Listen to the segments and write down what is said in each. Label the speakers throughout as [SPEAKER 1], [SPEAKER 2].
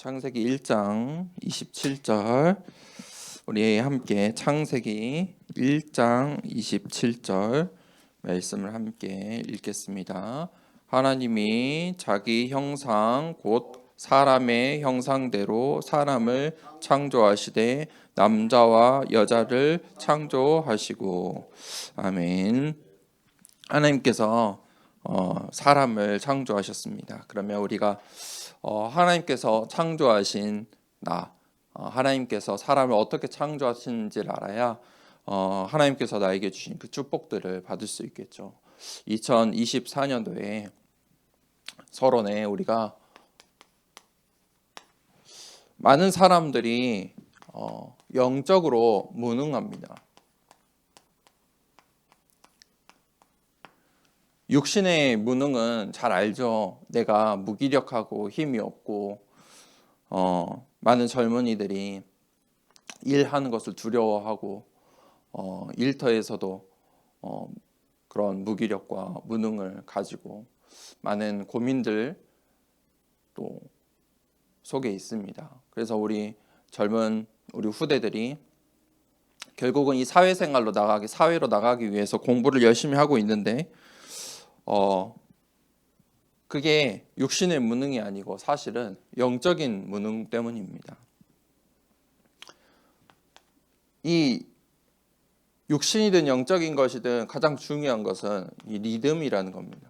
[SPEAKER 1] 창세기 1장 27절 우리 함께 창세기 1장 27절 말씀을 함께 읽겠습니다. 하나님이 자기 형상 곧 사람의 형상대로 사람을 창조하시되 남자와 여자를 창조하시고. 아멘. 하나님께서 사람을 창조하셨습니다. 그러면 우리가 하나님께서 창조하신 하나님께서 사람을 어떻게 창조하시는지를 알아야 하나님께서 나에게 주신 그 축복들을 받을 수 있겠죠. 2024년도에 서론에 우리가 많은 사람들이 영적으로 무능합니다. 육신의 무능은 잘 알죠. 내가 무기력하고 힘이 없고 많은 젊은이들이 일하는 것을 두려워하고 일터에서도 그런 무기력과 무능을 가지고 많은 고민들 또 속에 있습니다. 그래서 우리 젊은 우리 후대들이 결국은 이 사회생활로 사회로 나가기 위해서 공부를 열심히 하고 있는데 그게 육신의 무능이 아니고 사실은 영적인 무능 때문입니다. 이 육신이든 영적인 것이든 가장 중요한 것은 이 리듬이라는 겁니다.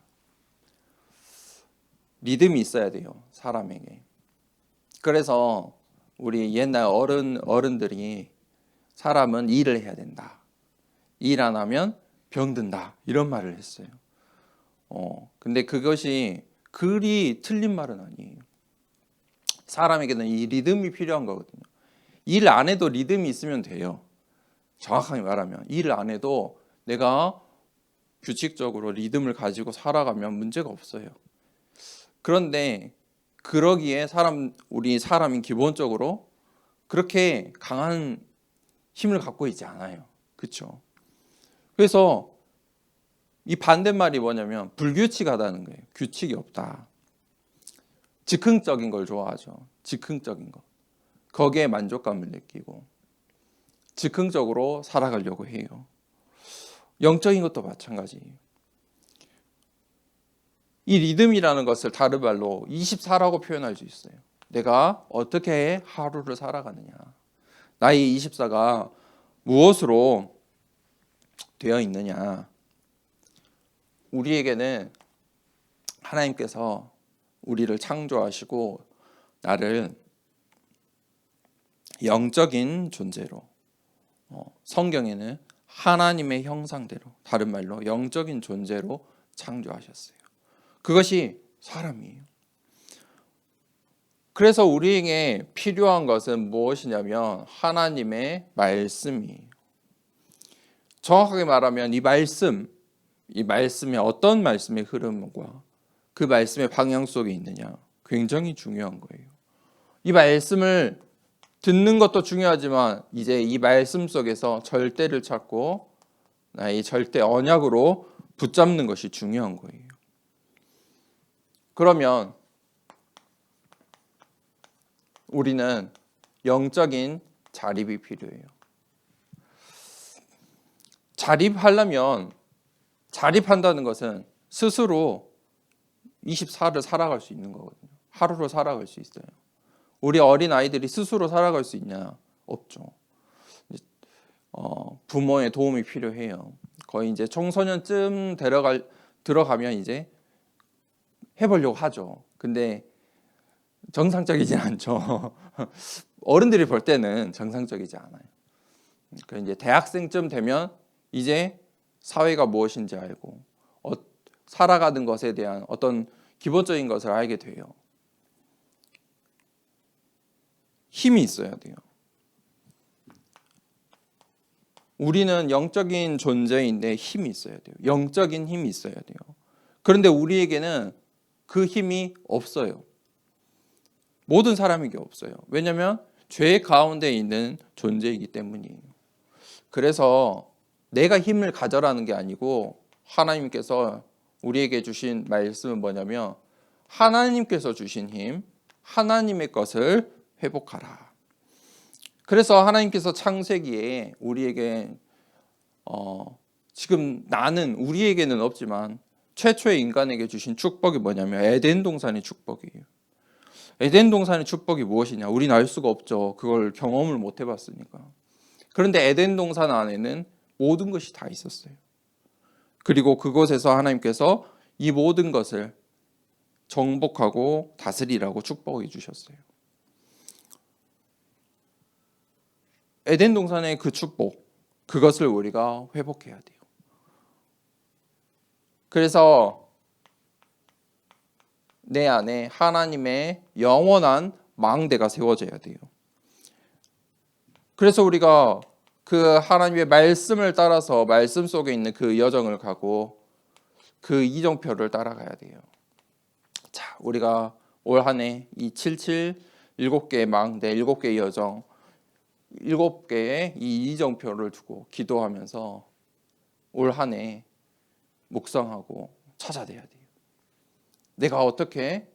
[SPEAKER 1] 리듬이 있어야 돼요, 사람에게. 그래서 우리 옛날 어른들이 사람은 일을 해야 된다. 일 안 하면 병든다. 이런 말을 했어요. 근데 그것이 그리 틀린 말은 아니에요. 사람에게는 이 리듬이 필요한 거거든요. 일 안 해도 리듬이 있으면 돼요. 정확하게 말하면 일을 안 해도 내가 규칙적으로 리듬을 가지고 살아가면 문제가 없어요. 그런데 그러기에 우리 사람이 기본적으로 그렇게 강한 힘을 갖고 있지 않아요. 그렇죠? 그래서 이 반대말이 뭐냐면 불규칙하다는 거예요. 규칙이 없다. 즉흥적인 걸 좋아하죠. 즉흥적인 거. 거기에 만족감을 느끼고 즉흥적으로 살아가려고 해요. 영적인 것도 마찬가지예요. 이 리듬이라는 것을 다른 말로 24라고 표현할 수 있어요. 내가 어떻게 하루를 살아가느냐. 나의 24가 무엇으로 되어 있느냐. 우리에게는 하나님께서 우리를 창조하시고 나를 영적인 존재로 성경에는 하나님의 형상대로 다른 말로 영적인 존재로 창조하셨어요. 그것이 사람이에요. 그래서 우리에게 필요한 것은 무엇이냐면 하나님의 말씀이에요. 정확하게 말하면 이 말씀이 어떤 말씀의 흐름과 그 말씀의 방향 속에 있느냐 굉장히 중요한 거예요. 이 말씀을 듣는 것도 중요하지만 이제 이 말씀 속에서 절대를 찾고 나의 절대 언약으로 붙잡는 것이 중요한 거예요. 그러면 우리는 영적인 자립이 필요해요. 자립한다는 것은 스스로 24를 살아갈 수 있는 거거든요. 하루를 살아갈 수 있어요. 우리 어린 아이들이 스스로 살아갈 수 있냐? 없죠. 부모의 도움이 필요해요. 거의 이제 청소년쯤 들어가면 이제 해보려고 하죠. 근데 정상적이진 않죠. 어른들이 볼 때는 정상적이지 않아요. 그 이제 대학생쯤 되면 이제 사회가 무엇인지 알고 살아가는 것에 대한 어떤 기본적인 것을 알게 돼요. 힘이 있어야 돼요. 우리는 영적인 존재인데 힘이 있어야 돼요. 영적인 힘이 있어야 돼요. 그런데 우리에게는 그 힘이 없어요. 모든 사람에게 없어요. 왜냐하면 죄 가운데 있는 존재이기 때문이에요. 그래서 내가 힘을 가져라는 게 아니고 하나님께서 우리에게 주신 말씀은 뭐냐면 하나님께서 주신 힘, 하나님의 것을 회복하라. 그래서 하나님께서 창세기에 우리에게 지금 나는 우리에게는 없지만 최초의 인간에게 주신 축복이 뭐냐면 에덴 동산의 축복이에요. 에덴 동산의 축복이 무엇이냐? 우리는 알 수가 없죠. 그걸 경험을 못 해봤으니까. 그런데 에덴 동산 안에는 모든 것이 다 있었어요. 그리고 그곳에서 하나님께서 이 모든 것을 정복하고 다스리라고 축복해 주셨어요. 에덴 동산의 그 축복, 그것을 우리가 회복해야 돼요. 그래서 내 안에 하나님의 영원한 망대가 세워져야 돼요. 그래서 우리가 그 하나님의 말씀을 따라서 말씀 속에 있는 그 여정을 가고 그 이정표를 따라가야 돼요. 자, 우리가 올 한 해 이 77 7개의 망대, 7개의 여정, 7개의 이 이정표를 두고 기도하면서 올 한 해 묵상하고 찾아내야 돼요. 내가 어떻게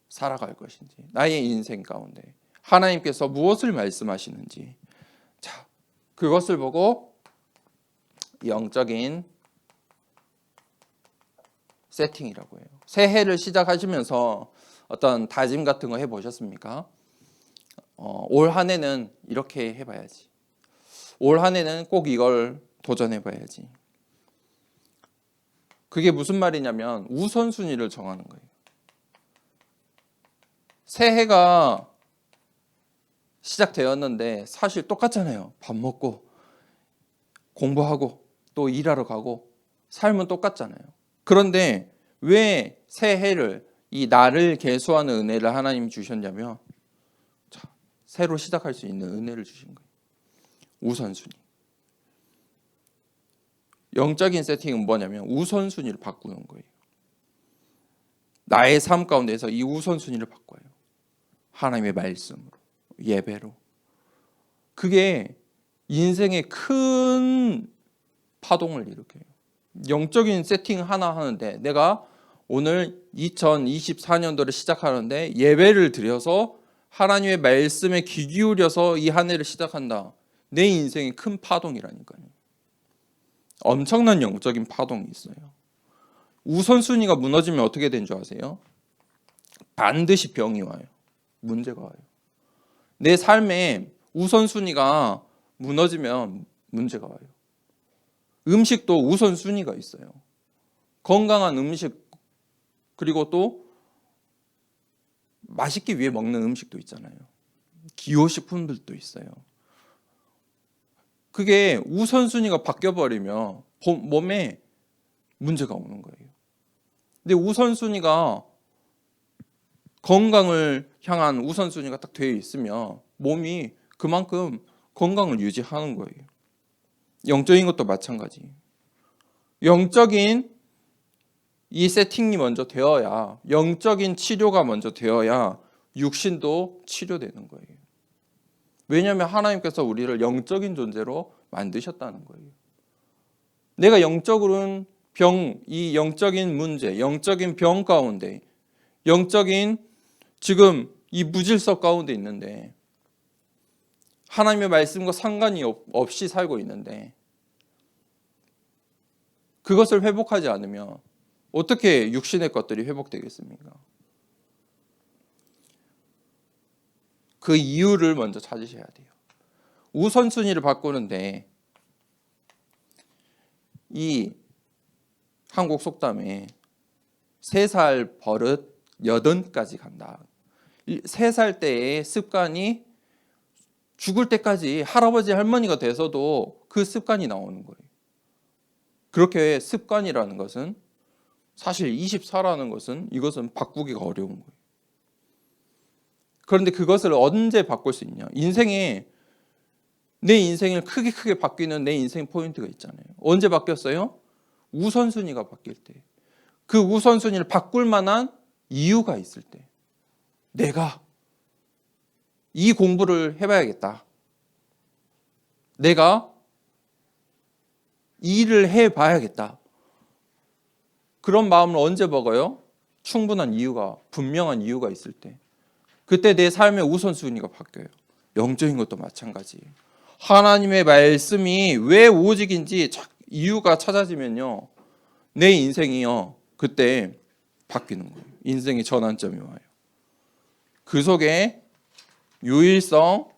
[SPEAKER 1] 살아갈 것인지, 나의 인생 가운데 하나님께서 무엇을 말씀하시는지, 자, 그것을 보고 영적인 세팅이라고 해요. 새해를 시작하시면서 어떤 다짐 같은 거 해보셨습니까? 올 한 해는 이렇게 해봐야지. 올 한 해는 꼭 이걸 도전해봐야지. 그게 무슨 말이냐면 우선순위를 정하는 거예요. 새해가 시작되었는데 사실 똑같잖아요. 밥 먹고 공부하고 또 일하러 가고 삶은 똑같잖아요. 그런데 왜 새해를 이 나를 계수하는 은혜를 하나님이 주셨냐면 새로 시작할 수 있는 은혜를 주신 거예요. 우선순위. 영적인 세팅은 뭐냐면 우선순위를 바꾸는 거예요. 나의 삶 가운데서 이 우선순위를 바꿔요. 하나님의 말씀으로, 예배로. 그게 인생에 큰 파동을 일으켜요. 영적인 세팅 하나 하는데 내가 오늘 2024년도를 시작하는데 예배를 드려서 하나님의 말씀에 귀 기울여서 이 한 해를 시작한다. 내 인생에 큰 파동이라니까요. 엄청난 영적인 파동이 있어요. 우선순위가 무너지면 어떻게 된 줄 아세요? 반드시 병이 와요. 문제가 와요. 내 삶에 우선순위가 무너지면 문제가 와요. 음식도 우선순위가 있어요. 건강한 음식 그리고 또 맛있기 위해 먹는 음식도 있잖아요. 기호식품들도 있어요. 그게 우선순위가 바뀌어버리면 몸에 문제가 오는 거예요. 근데 우선순위가 건강을 향한 우선순위가 딱 되어 있으면 몸이 그만큼 건강을 유지하는 거예요. 영적인 것도 마찬가지. 영적인 이 세팅이 먼저 되어야, 영적인 치료가 먼저 되어야 육신도 치료되는 거예요. 왜냐하면 하나님께서 우리를 영적인 존재로 만드셨다는 거예요. 내가 영적으로는 이 영적인 문제, 영적인 병 가운데, 영적인 지금 이 무질서 가운데 있는데 하나님의 말씀과 상관이 없이 살고 있는데 그것을 회복하지 않으면 어떻게 육신의 것들이 회복되겠습니까? 그 이유를 먼저 찾으셔야 돼요. 우선순위를 바꾸는데 이 한국 속담에 3살 버릇 8까지 간다. 3살 때의 습관이 죽을 때까지 할아버지 할머니가 돼서도 그 습관이 나오는 거예요. 그렇게 습관이라는 것은 사실 24라는 것은 이것은 바꾸기가 어려운 거예요. 그런데 그것을 언제 바꿀 수 있냐? 내 인생을 크게 바뀌는 내 인생 포인트가 있잖아요. 언제 바뀌었어요? 우선순위가 바뀔 때. 그 우선순위를 바꿀 만한 이유가 있을 때. 내가 이 공부를 해봐야겠다. 내가 이 일을 해봐야겠다. 그런 마음을 언제 먹어요? 충분한 이유가, 분명한 이유가 있을 때. 그때 내 삶의 우선순위가 바뀌어요. 영적인 것도 마찬가지예요. 하나님의 말씀이 왜 오직인지 이유가 찾아지면요, 내 인생이요 그때 바뀌는 거예요. 인생의 전환점이 와요. 그 속에 유일성,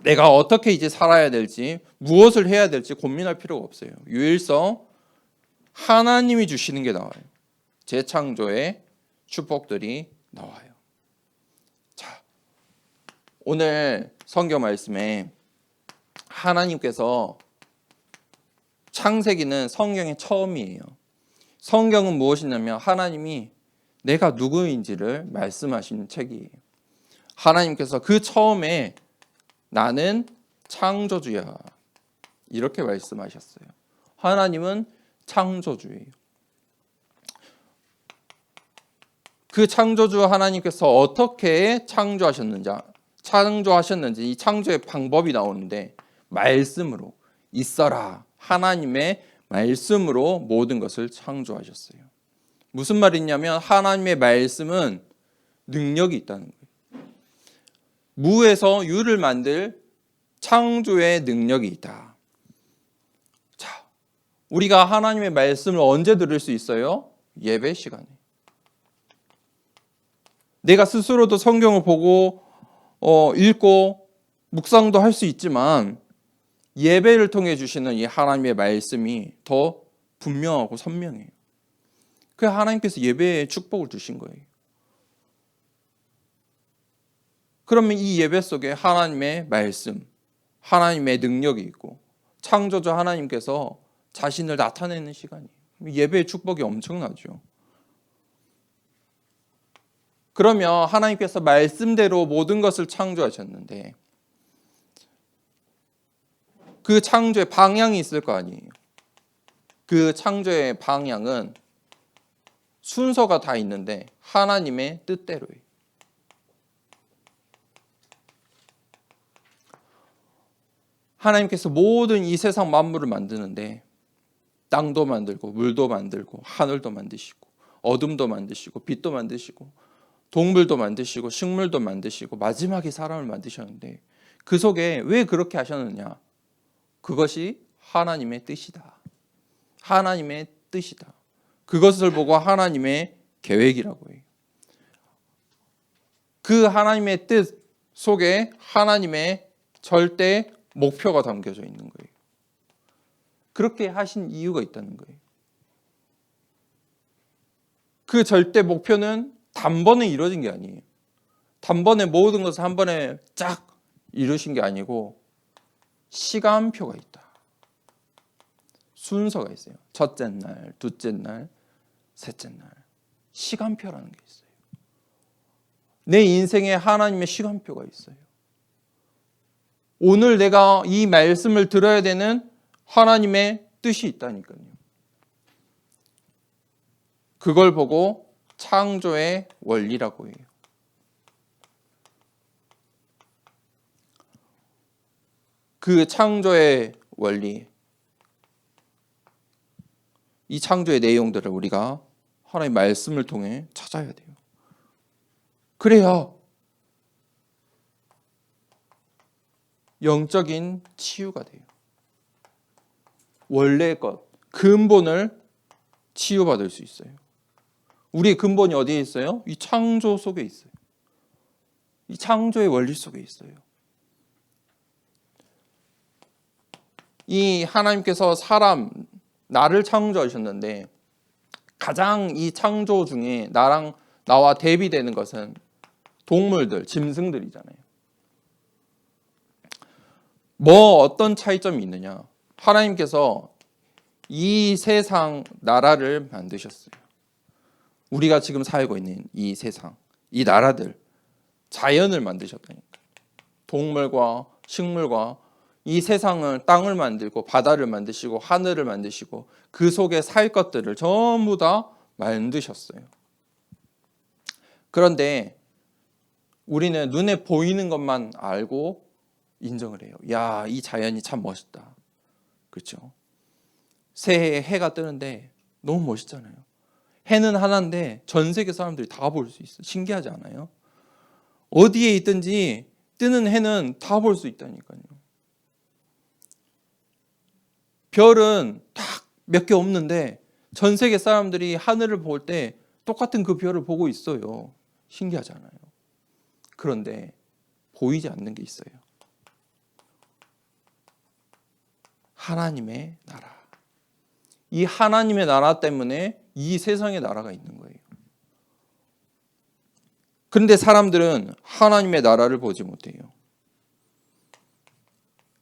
[SPEAKER 1] 내가 어떻게 이제 살아야 될지, 무엇을 해야 될지 고민할 필요가 없어요. 유일성, 하나님이 주시는 게 나와요. 재창조의 축복들이 나와요. 자, 오늘 성경 말씀에 하나님께서, 창세기는 성경의 처음이에요. 성경은 무엇이냐면 하나님이 내가 누구인지를 말씀하시는 책이에요. 하나님께서 그 처음에 나는 창조주야 이렇게 말씀하셨어요. 하나님은 창조주예요. 그 창조주 하나님께서 어떻게 창조하셨는지 이 창조의 방법이 나오는데, 말씀으로, 있어라, 하나님의 말씀으로 모든 것을 창조하셨어요. 무슨 말이냐면 하나님의 말씀은 능력이 있다는 거예요. 무에서 유를 만들 창조의 능력이 있다. 자, 우리가 하나님의 말씀을 언제 들을 수 있어요? 예배 시간에. 내가 스스로도 성경을 보고 읽고 묵상도 할 수 있지만, 예배를 통해 주시는 이 하나님의 말씀이 더 분명하고 선명해요. 그 하나님께서 예배에 축복을 주신 거예요. 그러면 이 예배 속에 하나님의 말씀, 하나님의 능력이 있고 창조주 하나님께서 자신을 나타내는 시간이에요. 예배의 축복이 엄청나죠. 그러면 하나님께서 말씀대로 모든 것을 창조하셨는데, 그 창조의 방향이 있을 거 아니에요. 그 창조의 방향은 순서가 다 있는데 하나님의 뜻대로예요. 하나님께서 모든 이 세상 만물을 만드는데, 땅도 만들고 물도 만들고 하늘도 만드시고 어둠도 만드시고 빛도 만드시고 동물도 만드시고 식물도 만드시고 마지막에 사람을 만드셨는데, 그 속에 왜 그렇게 하셨느냐? 그것이 하나님의 뜻이다. 하나님의 뜻이다. 그것을 보고 하나님의 계획이라고 해요. 그 하나님의 뜻 속에 하나님의 절대 목표가 담겨져 있는 거예요. 그렇게 하신 이유가 있다는 거예요. 그 절대 목표는 단번에 이루어진 게 아니에요. 단번에 모든 것을 한 번에 쫙 이루신 게 아니고 시간표가 있다. 순서가 있어요. 첫째 날, 둘째 날, 셋째 날. 시간표라는 게 있어요. 내 인생에 하나님의 시간표가 있어요. 오늘 내가 이 말씀을 들어야 되는 하나님의 뜻이 있다니까요. 그걸 보고 창조의 원리라고 해요. 그 창조의 원리, 이 창조의 내용들을 우리가 하나님의 말씀을 통해 찾아야 돼요. 그래야 영적인 치유가 돼요. 원래의 것, 근본을 치유받을 수 있어요. 우리의 근본이 어디에 있어요? 이 창조 속에 있어요. 이 창조의 원리 속에 있어요. 이 하나님께서 나를 창조하셨는데, 가장 이 창조 중에 나와 대비되는 것은 동물들, 짐승들이잖아요. 어떤 차이점이 있느냐? 하나님께서 이 세상 나라를 만드셨어요. 우리가 지금 살고 있는 이 세상, 이 나라들, 자연을 만드셨다니까. 동물과 식물과 이 세상을, 땅을 만들고 바다를 만드시고 하늘을 만드시고 그 속에 살 것들을 전부 다 만드셨어요. 그런데 우리는 눈에 보이는 것만 알고 인정을 해요. 야, 이 자연이 참 멋있다. 그렇죠? 새해에 해가 뜨는데 너무 멋있잖아요. 해는 하나인데 전 세계 사람들이 다 볼 수 있어요. 신기하지 않아요? 어디에 있든지 뜨는 해는 다 볼 수 있다니까요. 별은 딱 몇 개 없는데 전 세계 사람들이 하늘을 볼 때 똑같은 그 별을 보고 있어요. 신기하잖아요. 그런데 보이지 않는 게 있어요. 하나님의 나라. 이 하나님의 나라 때문에 이 세상의 나라가 있는 거예요. 그런데 사람들은 하나님의 나라를 보지 못해요.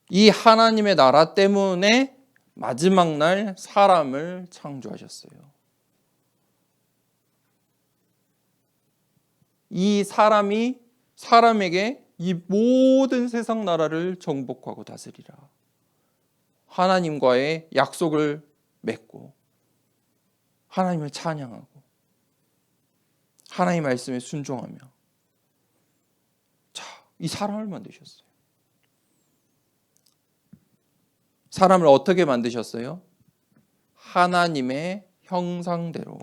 [SPEAKER 1] 이 하나님의 나라 때문에 마지막 날 사람을 창조하셨어요. 이 사람이 사람에게 이 모든 세상 나라를 정복하고 다스리라. 하나님과의 약속을 맺고 하나님을 찬양하고 하나님의 말씀에 순종하며 이 사람을 만드셨어요. 사람을 어떻게 만드셨어요? 하나님의 형상대로.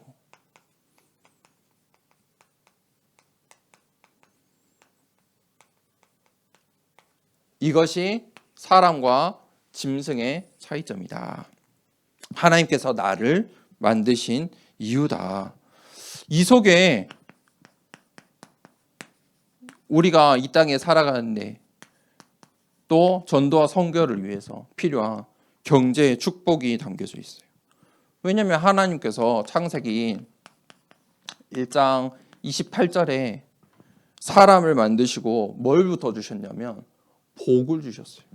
[SPEAKER 1] 이것이 사람과 짐승의 차이점이다. 하나님께서 나를 만드신 이유다. 이 속에 우리가 이 땅에 살아가는데 또 전도와 선교를 위해서 필요한 경제의 축복이 담겨져 있어요. 왜냐하면 하나님께서 창세기 1장 28절에 사람을 만드시고 뭘부터 주셨냐면 복을 주셨어요.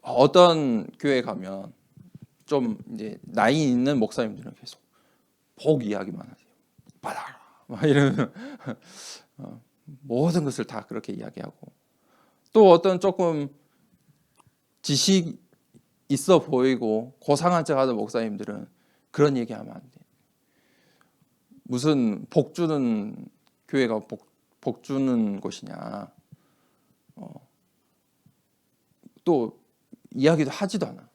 [SPEAKER 1] 어떤 교회 가면 좀 이제 나이 있는 목사님들은 계속 복 이야기만 하세요. 받아라 막 이러면 모든 것을 다 그렇게 이야기하고, 또 어떤 조금 지식 있어 보이고 고상한 척하는 목사님들은 그런 얘기하면 안 돼. 무슨 복 주는 교회가 복 주는 곳이냐. 또 이야기도 하지도 않아.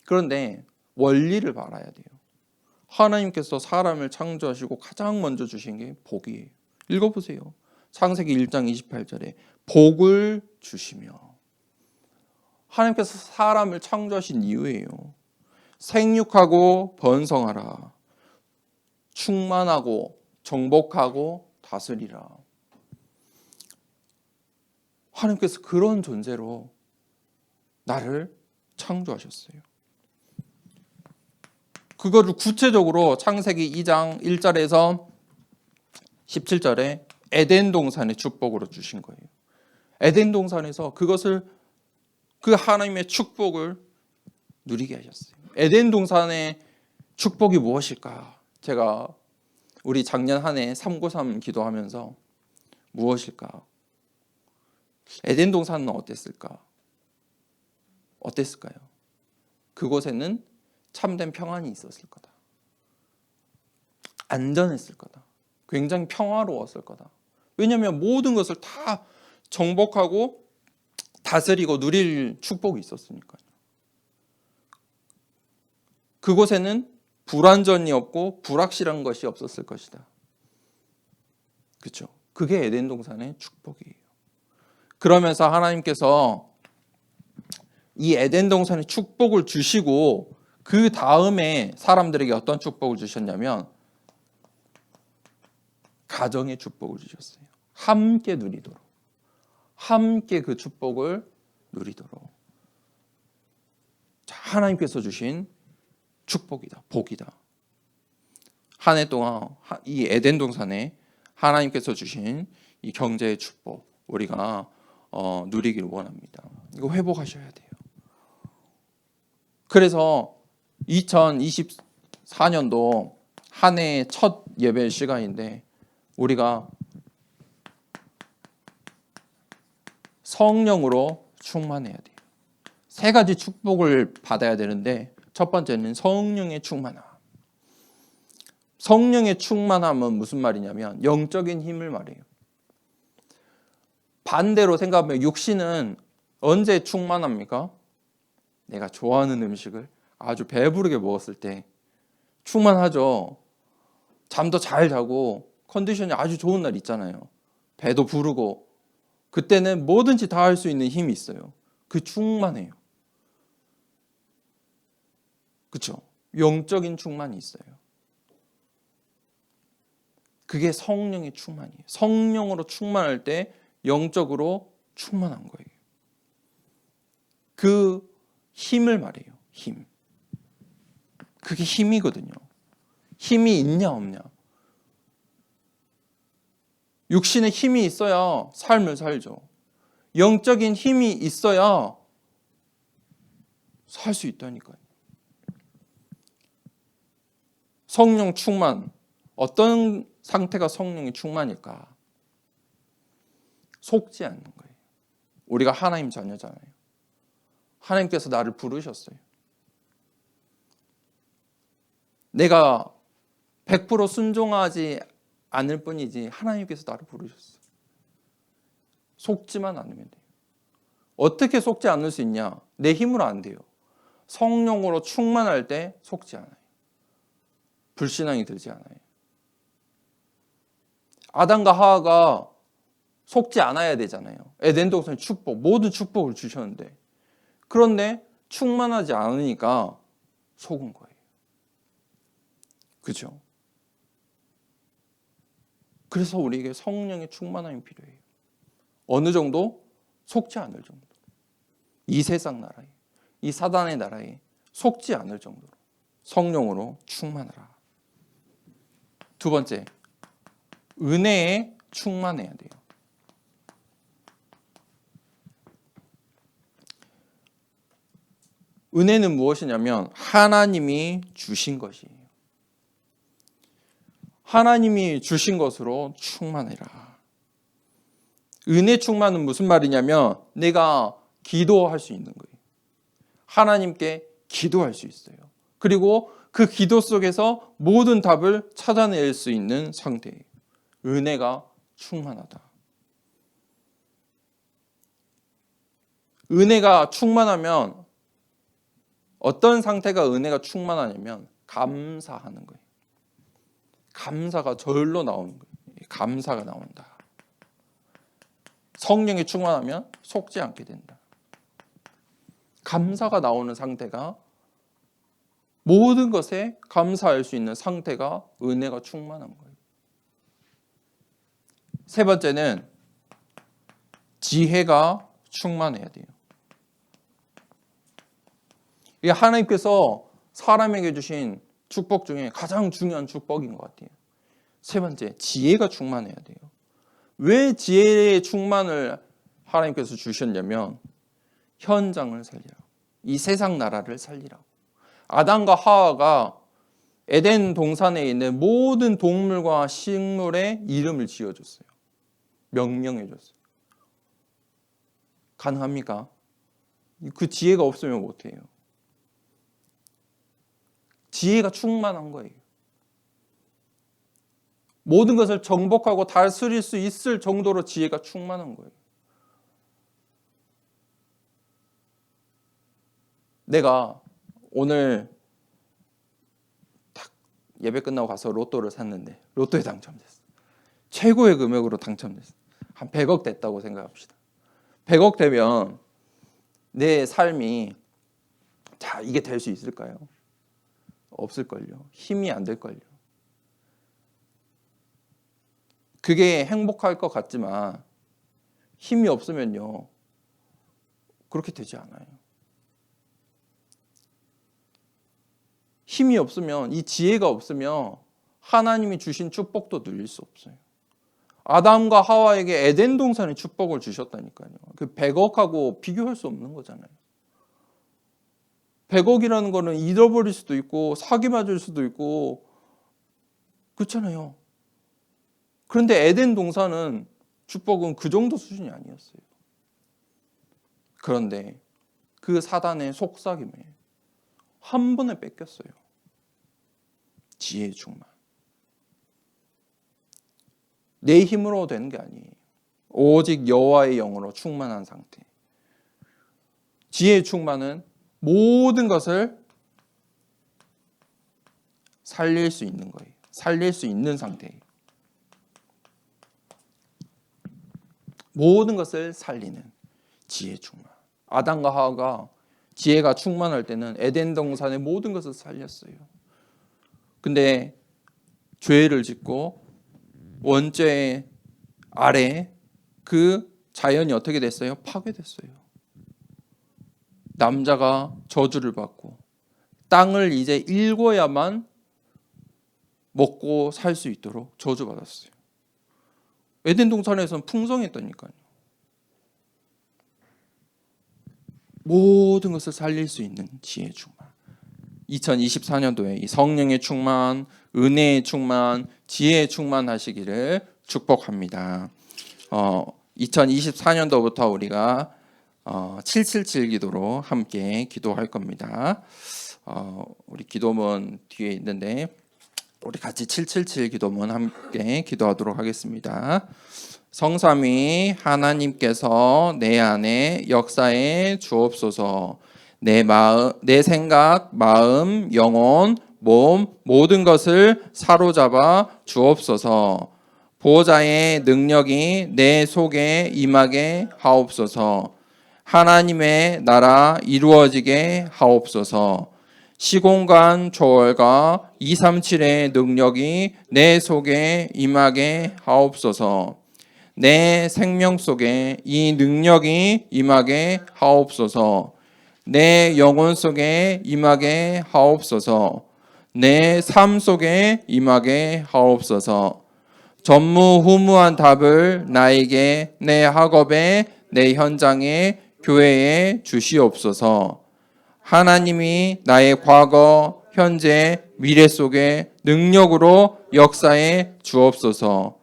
[SPEAKER 1] 그런데 원리를 알아야 돼요. 하나님께서 사람을 창조하시고 가장 먼저 주신 게 복이에요. 읽어보세요. 창세기 1장 28절에 복을 주시며, 하나님께서 사람을 창조하신 이유예요. 생육하고 번성하라. 충만하고 정복하고 다스리라. 하나님께서 그런 존재로 나를 창조하셨어요. 그거를 구체적으로 창세기 2장 1절에서 17절에 에덴 동산의 축복으로 주신 거예요. 에덴 동산에서 그것을, 그 하나님의 축복을 누리게 하셨어요. 에덴 동산의 축복이 무엇일까? 제가 우리 작년 한 해 393 기도하면서 무엇일까? 에덴 동산은 어땠을까? 어땠을까요? 그곳에는 참된 평안이 있었을 거다. 안전했을 거다. 굉장히 평화로웠을 거다. 왜냐하면 모든 것을 다 정복하고 다스리고 누릴 축복이 있었으니까요. 그곳에는 불안전이 없고 불확실한 것이 없었을 것이다. 그렇죠? 그게 에덴 동산의 축복이에요. 그러면서 하나님께서 이 에덴 동산의 축복을 주시고 그 다음에 사람들에게 어떤 축복을 주셨냐면 가정의 축복을 주셨어요. 함께 누리도록. 함께 그 축복을 누리도록. 하나님께서 주신 축복이다. 복이다. 한 해 동안 이 에덴 동산에 하나님께서 주신 이 경제의 축복 우리가 누리기를 원합니다. 이거 회복하셔야 돼요. 그래서 2024년도 한 해의 첫 예배 시간인데 우리가 성령으로 충만해야 돼요. 세 가지 축복을 받아야 되는데 첫 번째는 성령의 충만함. 성령의 충만함은 무슨 말이냐면 영적인 힘을 말해요. 반대로 생각하면 육신은 언제 충만합니까? 내가 좋아하는 음식을 아주 배부르게 먹었을 때 충만하죠. 잠도 잘 자고 컨디션이 아주 좋은 날 있잖아요. 배도 부르고 그때는 뭐든지 다 할 수 있는 힘이 있어요. 그 충만해요. 그렇죠? 영적인 충만이 있어요. 그게 성령의 충만이에요. 성령으로 충만할 때 영적으로 충만한 거예요. 그 힘을 말해요. 힘. 그게 힘이거든요. 힘이 있냐 없냐. 육신의 힘이 있어야 삶을 살죠. 영적인 힘이 있어야 살 수 있다니까요. 성령 충만. 어떤 상태가 성령의 충만일까? 속지 않는 거예요. 우리가 하나님 자녀잖아요. 하나님께서 나를 부르셨어요. 내가 100% 순종하지 않을 뿐이지 하나님께서 나를 부르셨어요. 속지만 않으면 돼요. 어떻게 속지 않을 수 있냐? 내 힘으로 안 돼요. 성령으로 충만할 때 속지 않아요. 불신앙이 들지 않아요. 아담과 하와가 속지 않아야 되잖아요. 에덴 동산의 축복, 모든 축복을 주셨는데 그런데 충만하지 않으니까 속은 거예요. 그죠? 그래서 우리에게 성령의 충만함이 필요해요. 어느 정도? 속지 않을 정도. 이 세상 나라에, 이 사단의 나라에 속지 않을 정도로 성령으로 충만하라. 두 번째, 은혜에 충만해야 돼요. 은혜는 무엇이냐면 하나님이 주신 것이에요. 하나님이 주신 것으로 충만해라. 은혜 충만은 무슨 말이냐면 내가 기도할 수 있는 거예요. 하나님께 기도할 수 있어요. 그리고 그 기도 속에서 모든 답을 찾아낼 수 있는 상태예요. 은혜가 충만하다. 은혜가 충만하면 어떤 상태가 은혜가 충만하냐면 감사하는 거예요. 감사가 절로 나오는 거예요. 감사가 나온다. 성령이 충만하면 속지 않게 된다. 감사가 나오는 상태가 모든 것에 감사할 수 있는 상태가 은혜가 충만한 거예요. 세 번째는 지혜가 충만해야 돼요. 이게 하나님께서 사람에게 주신 축복 중에 가장 중요한 축복인 것 같아요. 세 번째, 지혜가 충만해야 돼요. 왜 지혜의 충만을 하나님께서 주셨냐면 현장을 살리라고. 이 세상 나라를 살리라고. 아담과 하와가 에덴 동산에 있는 모든 동물과 식물의 이름을 지어줬어요. 명명해줬어요. 가능합니까? 그 지혜가 없으면 못해요. 지혜가 충만한 거예요. 모든 것을 정복하고 다스릴 수 있을 정도로 지혜가 충만한 거예요. 내가 오늘 딱 예배 끝나고 가서 로또를 샀는데 로또에 당첨됐어. 최고의 금액으로 당첨됐어. 한 100억 됐다고 생각합시다. 100억 되면 내 삶이 자 이게 될 수 있을까요? 없을걸요. 힘이 안 될걸요. 그게 행복할 것 같지만 힘이 없으면요. 그렇게 되지 않아요. 힘이 없으면 이 지혜가 없으면 하나님이 주신 축복도 누릴 수 없어요. 아담과 하와에게 에덴 동산의 축복을 주셨다니까요. 그 100억하고 비교할 수 없는 거잖아요. 100억이라는 거는 잃어버릴 수도 있고 사기 맞을 수도 있고 그렇잖아요. 그런데 에덴 동산은 축복은 그 정도 수준이 아니었어요. 그런데 그 사단의 속삭임에 한 번에 뺏겼어요. 지혜의 충만. 내 힘으로 되는 게 아니에요. 오직 여호와의 영으로 충만한 상태. 지혜의 충만은 모든 것을 살릴 수 있는 거예요. 살릴 수 있는 상태예요. 모든 것을 살리는 지혜 충만. 아담과 하와가 지혜가 충만할 때는 에덴 동산의 모든 것을 살렸어요. 근데 죄를 짓고 원죄 아래 그 자연이 어떻게 됐어요? 파괴됐어요. 남자가 저주를 받고 땅을 이제 일궈야만 먹고 살 수 있도록 저주받았어요. 에덴 동산에서는 풍성했다니까요. 모든 것을 살릴 수 있는 지혜의 충만. 2024년도에 이 성령의 충만, 은혜의 충만, 지혜의 충만하시기를 축복합니다. 2024년도부터 우리가 777 기도로 함께 기도할 겁니다. 우리 기도문 뒤에 있는데 우리 같이 777 기도문 함께 기도하도록 하겠습니다. 성삼위 하나님께서 내 안에 역사해 주옵소서. 내 생각, 마음, 영혼, 몸 모든 것을 사로잡아 주옵소서. 보호자의 능력이 내 속에 임하게 하옵소서. 하나님의 나라 이루어지게 하옵소서. 시공간 초월과 237의 능력이 내 속에 임하게 하옵소서. 내 생명 속에 이 능력이 임하게 하옵소서. 내 영혼 속에 임하게 하옵소서. 내 삶 속에 임하게 하옵소서. 전무후무한 답을 나에게, 내 학업에, 내 현장에, 교회에 주시옵소서. 하나님이 나의 과거, 현재, 미래 속에 능력으로 역사해 주옵소서.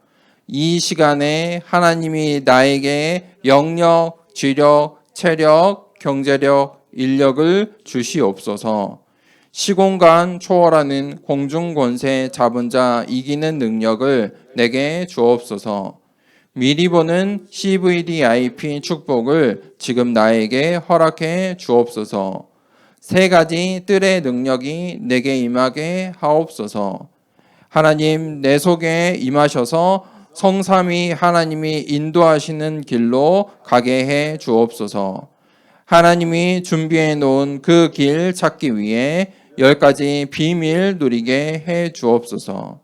[SPEAKER 1] 이 시간에 하나님이 나에게 영력, 지력, 체력, 경제력, 인력을 주시옵소서. 시공간 초월하는 공중권세 잡은 자 이기는 능력을 내게 주옵소서. 미리 보는 CVDIP 축복을 지금 나에게 허락해 주옵소서. 세 가지 뜰의 능력이 내게 임하게 하옵소서. 하나님 내 속에 임하셔서 성삼위 하나님이 인도하시는 길로 가게 해 주옵소서. 하나님이 준비해 놓은 그 길 찾기 위해 10가지 비밀 누리게 해 주옵소서.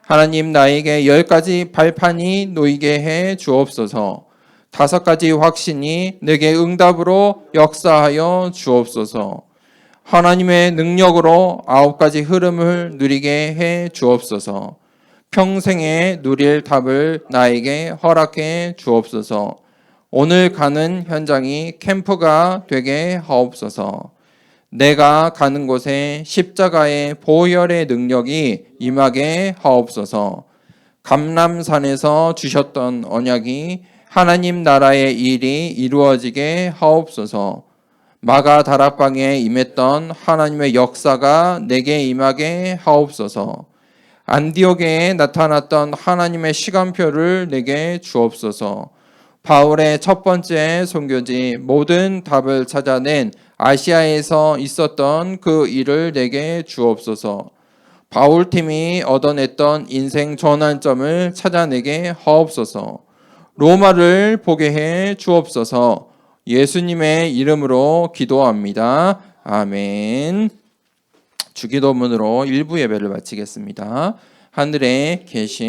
[SPEAKER 1] 하나님 나에게 10가지 발판이 놓이게 해 주옵소서. 5가지 확신이 내게 응답으로 역사하여 주옵소서. 하나님의 능력으로 9가지 흐름을 누리게 해 주옵소서. 평생에 누릴 답을 나에게 허락해 주옵소서. 오늘 가는 현장이 캠프가 되게 하옵소서. 내가 가는 곳에 십자가의 보혈의 능력이 임하게 하옵소서. 감람산에서 주셨던 언약이 하나님 나라의 일이 이루어지게 하옵소서. 마가 다락방에 임했던 하나님의 역사가 내게 임하게 하옵소서. 안디옥에 나타났던 하나님의 시간표를 내게 주옵소서. 바울의 첫 번째 선교지 모든 답을 찾아낸 아시아에서 있었던 그 일을 내게 주옵소서. 바울팀이 얻어냈던 인생 전환점을 찾아내게 하옵소서. 로마를 보게 해 주옵소서. 예수님의 이름으로 기도합니다. 아멘. 주기도문으로 1부 예배를 마치겠습니다. 하늘에 계신